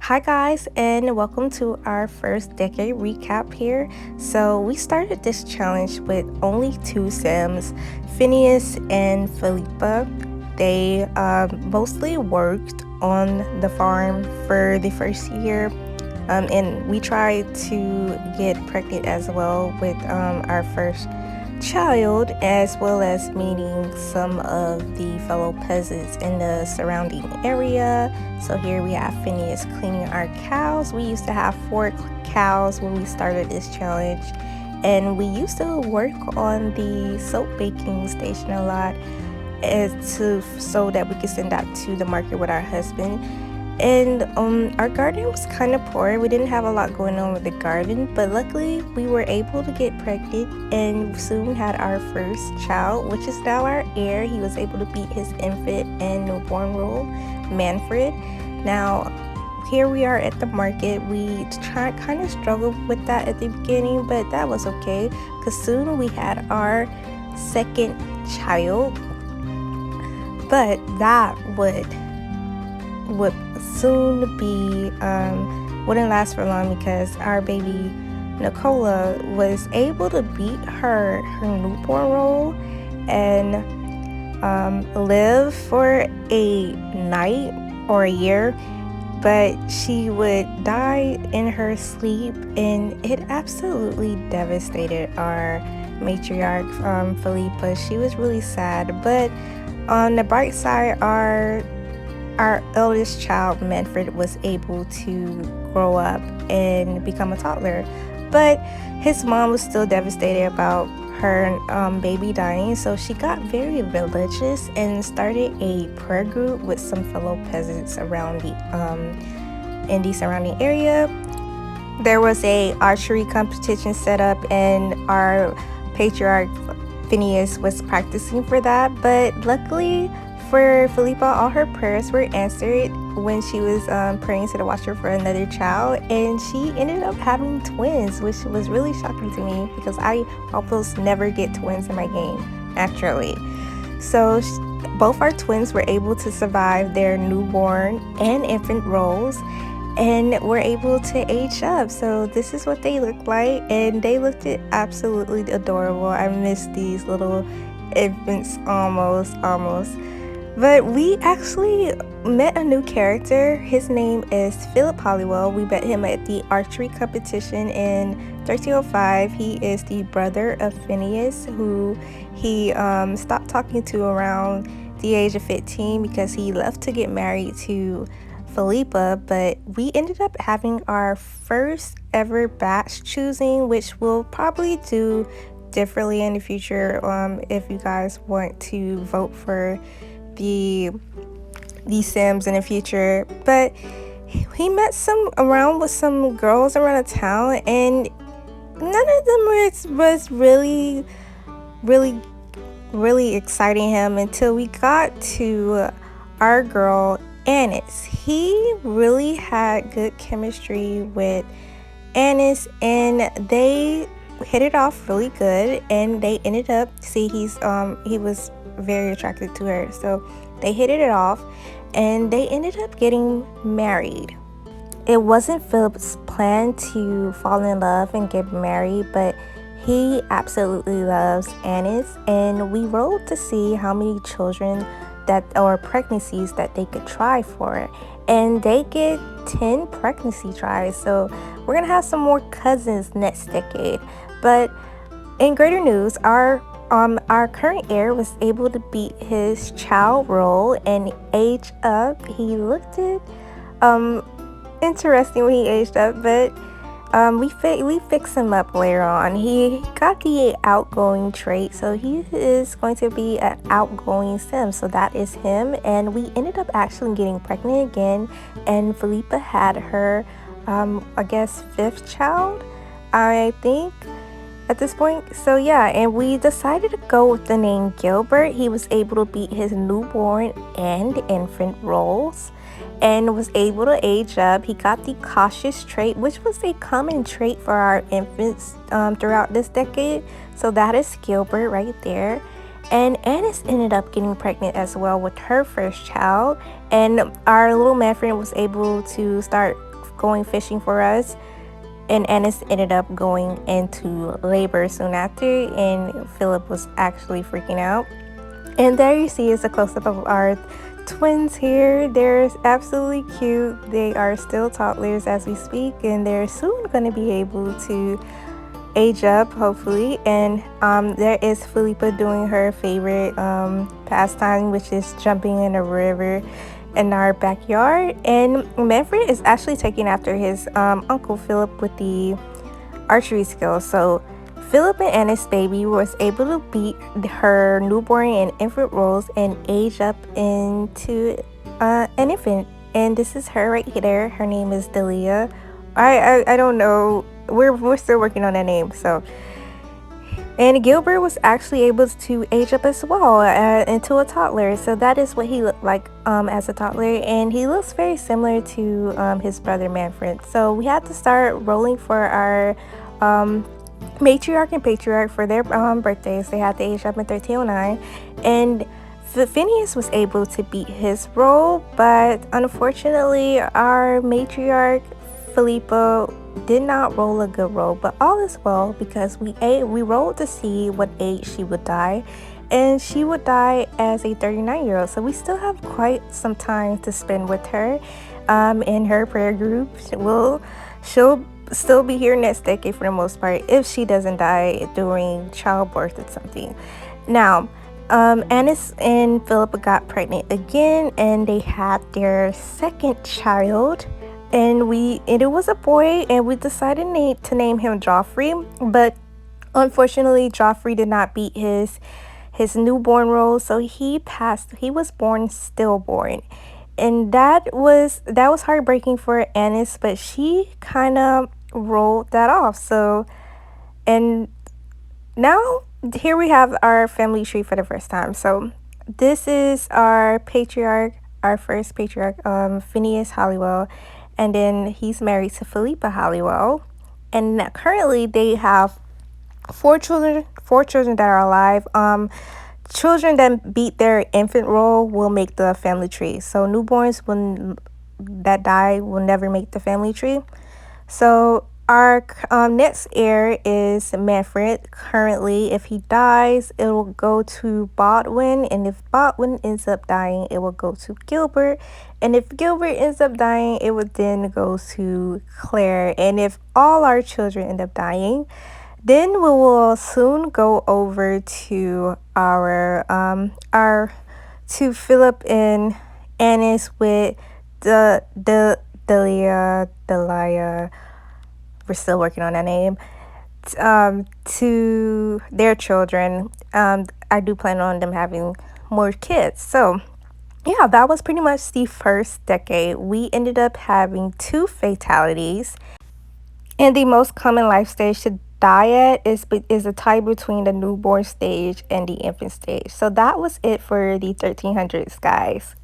Hi guys, and welcome to our first decade recap here. So we started this challenge with only two Sims, Phineas and Philippa. They mostly worked on the farm for the first year, and we tried to get pregnant as well with our first child, as well as meeting some of the fellow peasants in the surrounding area. So here we have Phineas cleaning our cows. We used to have 4 cows when we started this challenge, and we used to work on the soap baking station a lot so that we could send that to the market with our husband. And our garden was kind of poor. We didn't have a lot going on with the garden, but luckily we were able to get pregnant and soon had our first child, which is now our heir. He was able to beat his infant and newborn role, Manfred. Now here we are at the market. We kind of struggled with that at the beginning, but that was okay because soon we had our second child. But that would soon be wouldn't last for long because our baby Nicola was able to beat her newborn role and live for a night or a year, but she would die in her sleep, and it absolutely devastated our matriarch Philippa. She was really sad, but on the bright side, our eldest child, Manfred, was able to grow up and become a toddler. But his mom was still devastated about her baby dying, so she got very religious and started a prayer group with some fellow peasants around in the surrounding area. There was a archery competition set up, and our patriarch Phineas was practicing for that, but luckily for Philippa, all her prayers were answered when she was praying to the Watcher for another child, and she ended up having twins, which was really shocking to me because I almost never get twins in my game, naturally. So both our twins were able to survive their newborn and infant roles and were able to age up. So this is what they look like, and they looked absolutely adorable. I miss these little infants almost. But we actually met a new character. His name is Philip Halliwell. We met him at the archery competition in 1305. He is the brother of Phineas, who he stopped talking to around the age of 15 because he left to get married to Philippa. But we ended up having our first ever batch choosing, which we'll probably do differently in the future if you guys want to vote for the Sims in the future. But he met with some girls around the town, and none of them was really exciting him until we got to our girl Annis. He really had good chemistry with Annis, and they hit it off really good, and they ended up he was very attracted to her, so they hit it off and they ended up getting married. It wasn't Philip's plan to fall in love and get married, but he absolutely loves Annis, and we rolled to see how many children or pregnancies that they could try for, and they get 10 pregnancy tries. So we're gonna have some more cousins next decade. But in greater news, our current heir was able to beat his child role and age up. He looked interesting when he aged up, but we fixed him up later on. He got the outgoing trait, so he is going to be an outgoing Sim. So that is him, and we ended up actually getting pregnant again, and Philippa had her I guess 5th child, I think, at this point. So yeah, and we decided to go with the name Gilbert. He was able to beat his newborn and infant roles and was able to age up. He got the cautious trait, which was a common trait for our infants throughout this decade. So that is Gilbert right there. And Annis ended up getting pregnant as well with her first child, and our little Manfred was able to start going fishing for us, and Ennis ended up going into labor soon after, and Philip was actually freaking out. And there you see is a close-up of our twins here. They're absolutely cute. They are still toddlers as we speak, and they're soon going to be able to age up, hopefully. And there is Felipa doing her favorite pastime, which is jumping in a river in our backyard. And Manfred is actually taking after his uncle Philip with the archery skills. So Philip and Anna's baby was able to beat her newborn and infant roles and age up into an infant. And this is her right here. Her name is Delia. I don't know. We're still working on that name. So, and Gilbert was actually able to age up as well into a toddler. So that is what he looked like as a toddler, and he looks very similar to his brother Manfred. So we had to start rolling for our matriarch and patriarch for their birthdays. They had to age up in 1309, and Phineas was able to beat his role, but unfortunately our matriarch Felipa did not roll a good roll. But all is well, because we rolled to see what age she would die, and she would die as a 39-year-old. So we still have quite some time to spend with her in her prayer group. She'll still be here next decade for the most part, if she doesn't die during childbirth or something. Now, Annis and Philippa got pregnant again, and they had their second child, and it was a boy, and we decided to name him Joffrey. But unfortunately, Joffrey did not beat his newborn role, so he passed. He was born stillborn. And that was heartbreaking for Annis, but she kind of rolled that off. So, and now here we have our family tree for the first time. So this is our patriarch, our first patriarch, Phineas Halliwell, and then he's married to Felipa Halliwell. And currently they have four children that are alive. Children that beat their infant role will make the family tree. So newborns that die will never make the family tree. So our next heir is Manfred. Currently, if he dies, it will go to Bodwin, and if Bodwin ends up dying, it will go to Gilbert, and if Gilbert ends up dying, it would then go to Claire. And if all our children end up dying, then we will soon go over to to Philip and Annis with Delia. We're still working on that name. To their children. I do plan on them having more kids. So yeah, that was pretty much the first decade. We ended up having 2 fatalities. And the most common life stage to die at is a tie between the newborn stage and the infant stage. So that was it for the 1300s, guys.